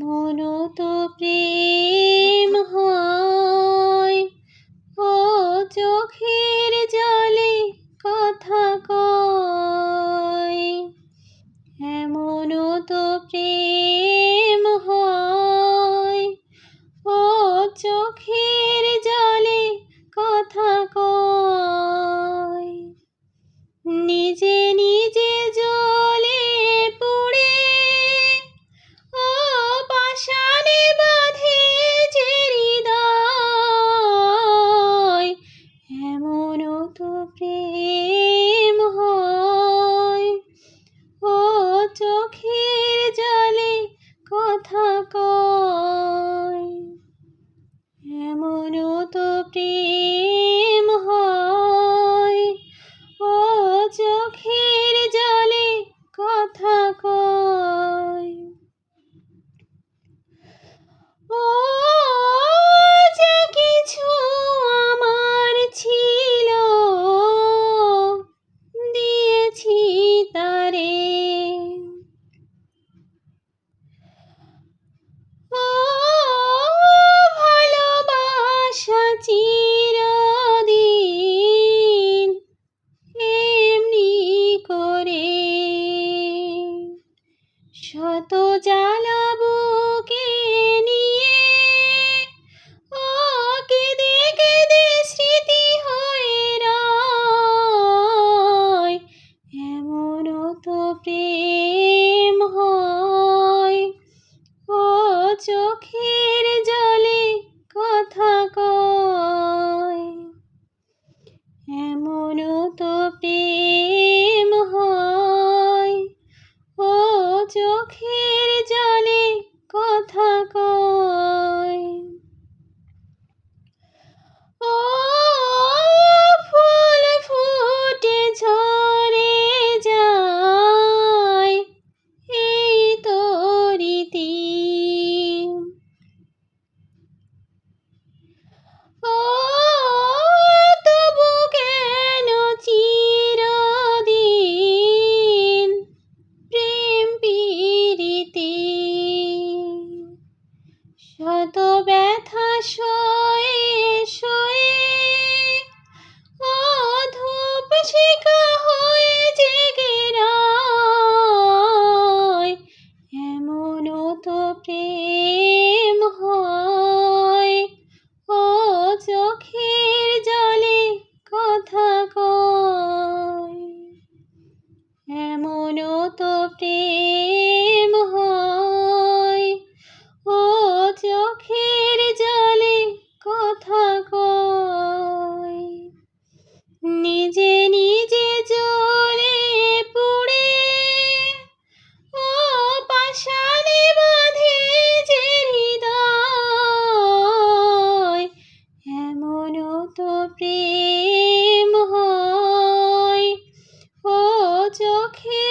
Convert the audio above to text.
এমনও তো প্রেম হয়, ও চোখের জলে কথা কয়। এমনও তো প্রেম হয়, ও চোখের জলে কথা কয়। নিজে নিজে জ্বলে পুড়ে, ও পাষাণে বাঁধে যে হৃদয়। এমনও তো প্রেম হয়, ও চোখের জলে কথা কয়। এমনও তো প্রেম হয়, ও চোখের জলে কথা কয়। ও যা কিছু আমার ছিল, দিয়েছি তারে। ও ভালোবাসা চিরদিন এমনি করে। শত জ্বালা বুকে নিয়ে, ও কেঁদে কেঁদে স্মৃতি হয়ে রয়। এমনও তো প্রেম হয়, ও চোখের জলে কথা কয়। এমনও তো প্রেম হয়, ও চোখের জলে কথা কয়। ও ফুল ফুটে ঝরে যায়, এই তো রীতি। ও তবু কেন চিরদিন প্রেম পীড়িতি। শত ব্যথা সয়ে সয়ে, ও ধূপ শিখা হয়ে জেগে রয়। এমনও তো প্রেম হয়, ও চোখের জলে কথা কয়। এমনও তো প্রেম হয়, ও চোখের জলে কথা কয়। নিজে নিজে জ্বলে পুড়ে, ও পাষাণে বাঁধে যে হৃদয়। এমনও তো প্রেম হয়, ও চোখে